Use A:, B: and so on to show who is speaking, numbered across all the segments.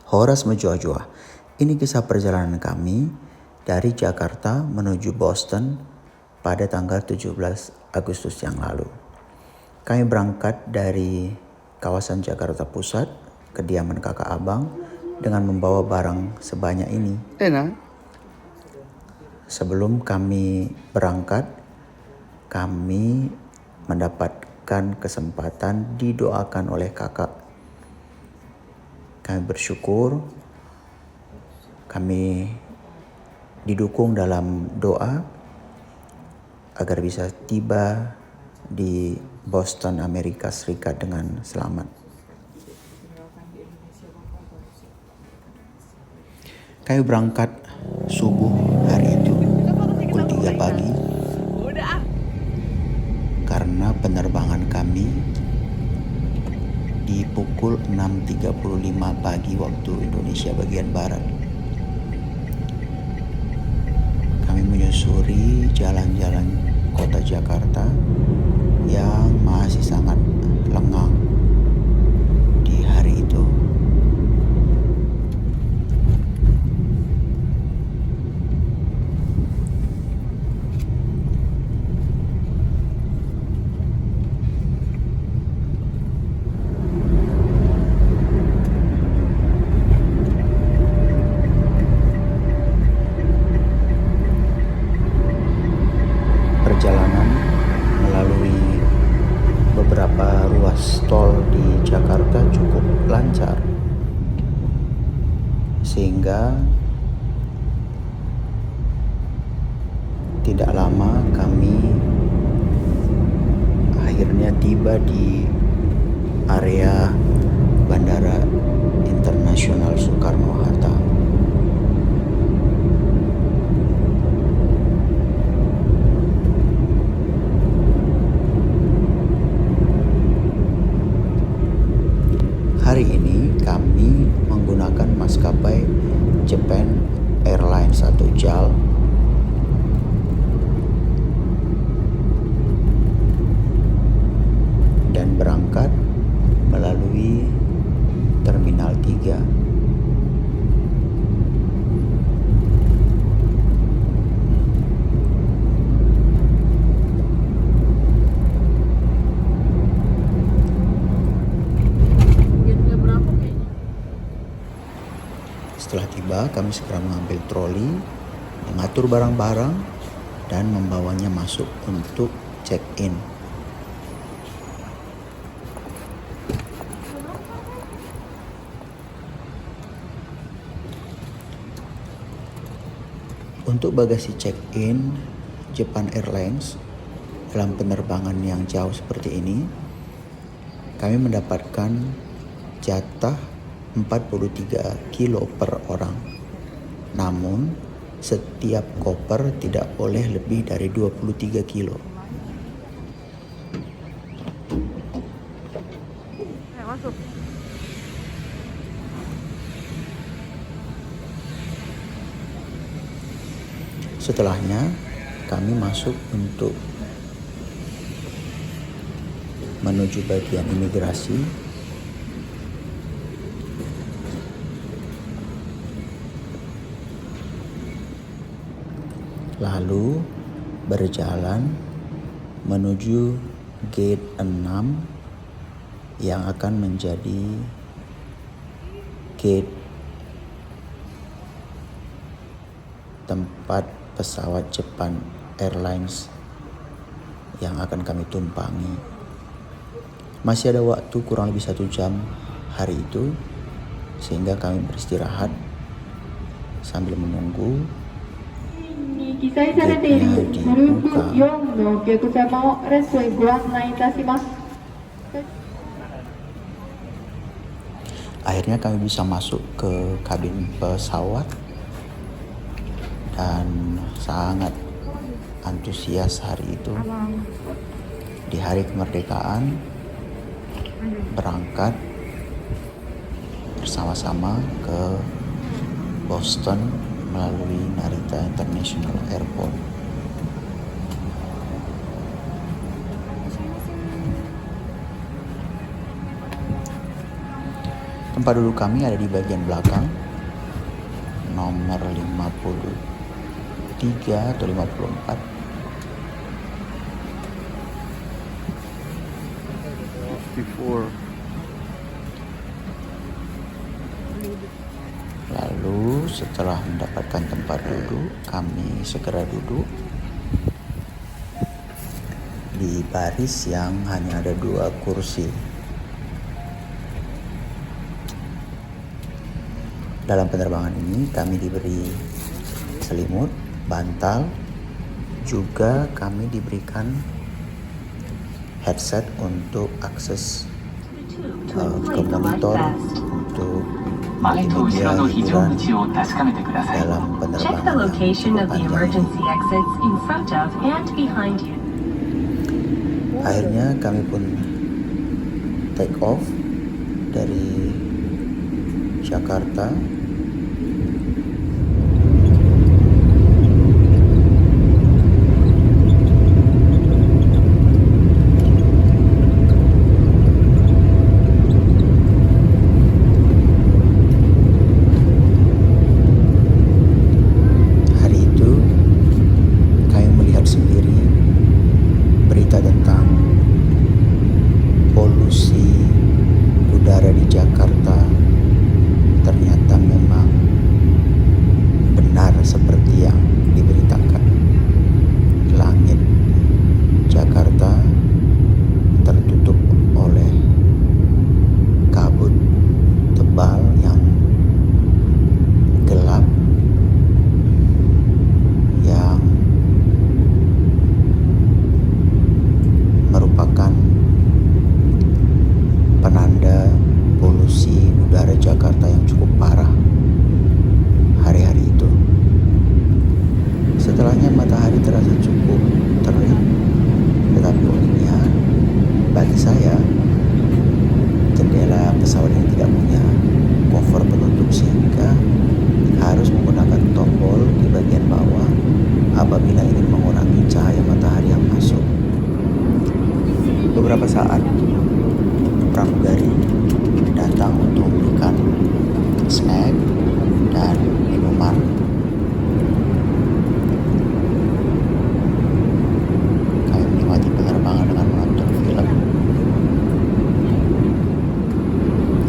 A: Horas menjua-jua. Ini kisah perjalanan kami dari Jakarta menuju Boston pada tanggal 17 Agustus yang lalu. Kami berangkat dari kawasan Jakarta Pusat, kediaman kakak abang, dengan membawa barang sebanyak ini. Sebelum kami berangkat, kami mendapatkan kesempatan didoakan oleh kakak. Kami bersyukur, kami didukung dalam doa agar bisa tiba di Boston, Amerika Serikat dengan selamat. Kami berangkat subuh hari itu, pukul 3 pagi, karena penerbangan kami di pukul 6.35 pagi waktu Indonesia bagian Barat. Kami menyusuri jalan-jalan kota Jakarta yang masih sangat lengang di hari itu. Perjalanan melalui beberapa ruas tol di Jakarta cukup lancar, sehingga tidak lama kami akhirnya tiba di area Bandara Internasional Soekarno-Hatta. Hari ini kami menggunakan maskapai Japan Airlines atau JAL dan berangkat melalui Terminal 3. Setelah tiba, kami segera mengambil troli, mengatur barang-barang, dan membawanya masuk untuk check-in. Untuk bagasi check-in Japan Airlines dalam penerbangan yang jauh seperti ini, kami mendapatkan jatah 43 kilo per orang. Namun, setiap koper tidak boleh lebih dari 23 kilo.
B: Masuk.
A: Setelahnya, kami masuk untuk menuju bagian imigrasi. Lalu berjalan menuju gate 6 yang akan menjadi gate tempat pesawat Japan Airlines yang akan kami tumpangi. Masih ada waktu kurang lebih 1 jam hari itu, sehingga kami beristirahat sambil menunggu
C: 記載されているグループ4のお客様をレストへご案内いたします。
A: Akhirnya kami bisa masuk ke kabin pesawat dan sangat antusias hari itu. Di hari kemerdekaan berangkat bersama-sama ke Boston melalui Narita International Airport. Tempat duduk kami ada di bagian belakang, nomor 53 atau 54. Lalu setelah mendapatkan tempat duduk, kami segera duduk di baris yang hanya ada 2 kursi. Dalam penerbangan ini kami diberi selimut, bantal, juga kami diberikan headset untuk akses ke monitor untuk multimedia hiburan dalam
B: Check the
A: penerbangan
B: location
A: yang
B: of the
A: cukup panjang ini.
B: emergency exits in front of and behind you.
A: Akhirnya kami pun take off dari Jakarta. Hari itu kami melihat sendiri berita tentang polusi udara di Jakarta. Ternyata memang benar seperti yang diberitakan. Langit Jakarta tertutup oleh kabut tebal yang gelap, yang merupakan penanda polusi udara Jakarta yang cukup parah hari-hari itu. Setelahnya matahari terasa cukup terik, tetapi uniknya bagi saya, jendela pesawat ini tidak punya cover penutup sehingga harus menggunakan tombol di bagian bawah apabila ingin mengurangi cahaya matahari yang masuk. Beberapa saat pramugari datang untuk memberikan snack dan minuman. Kami menikmati penerbangan dengan menonton film.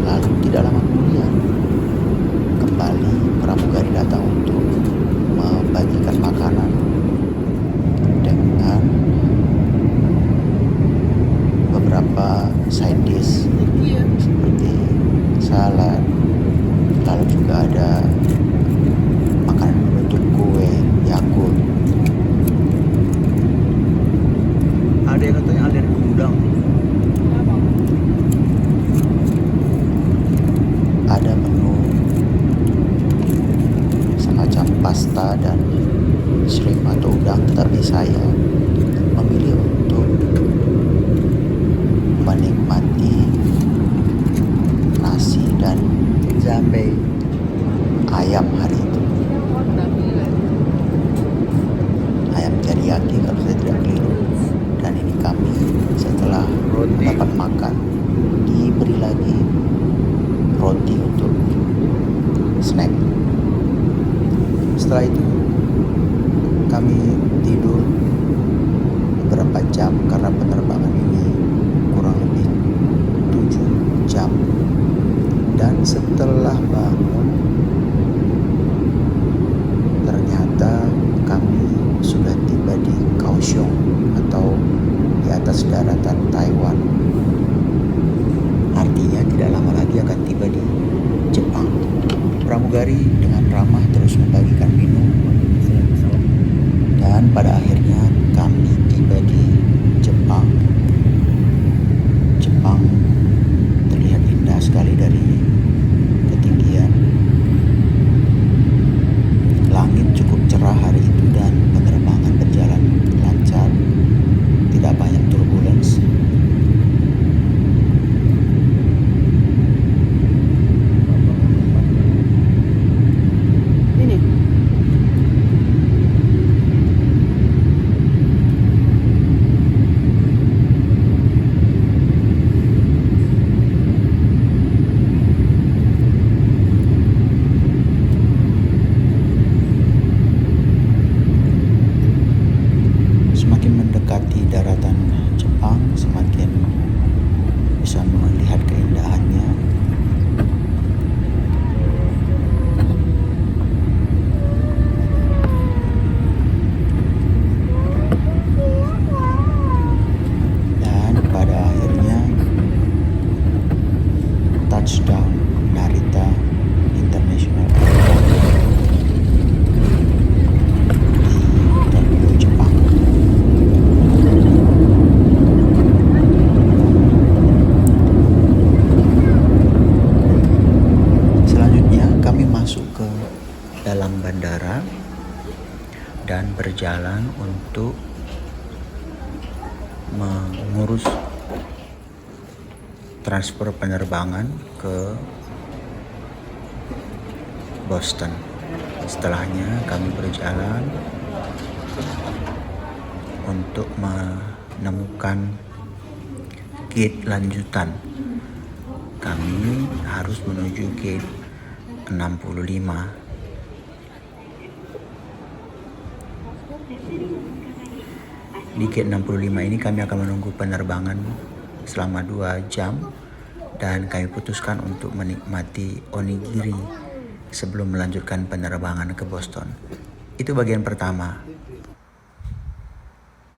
A: Lalu tidak lama kemudian kembali pramugari datang untuk membagikan makanan dengan beberapa side dish seperti salad, lalu juga ada makanan penutup kue, Yakult. Ada yang katanya alergi udang. Ada menu semacam pasta dan shrimp atau udang, tetapi saya memilih untuk menikmati nasi dan jambe ayam hari itu. Ayam teriyaki kalau saya tidak keliru. Dan ini kami setelah dapat makan diberi lagi roti untuk snack. Setelah itu kami tidur beberapa jam karena penerbangan ini kurang lebih 7 jam. Dan setelah bangun, ternyata kami sudah tiba di Kaohsiung atau di atas daratan Taiwan. Artinya tidak lama lagi akan tiba di Jepang. Pramugari dengan ramah terus membagikan minum, dan pada akhirnya kami tiba di Jepang. Jepang terlihat indah sekali dari ketinggian. Langit cukup cerah hari itu dan penerbangan berjalan lancar, tidak banyak turbulence. dalam bandara dan berjalan untuk mengurus transfer penerbangan ke Boston. Setelahnya kami berjalan untuk menemukan gate lanjutan. Kami harus menuju gate 65. Di gate 65 ini kami akan menunggu penerbangan selama 2 jam dan kami putuskan untuk menikmati onigiri sebelum melanjutkan penerbangan ke Boston. Itu bagian pertama.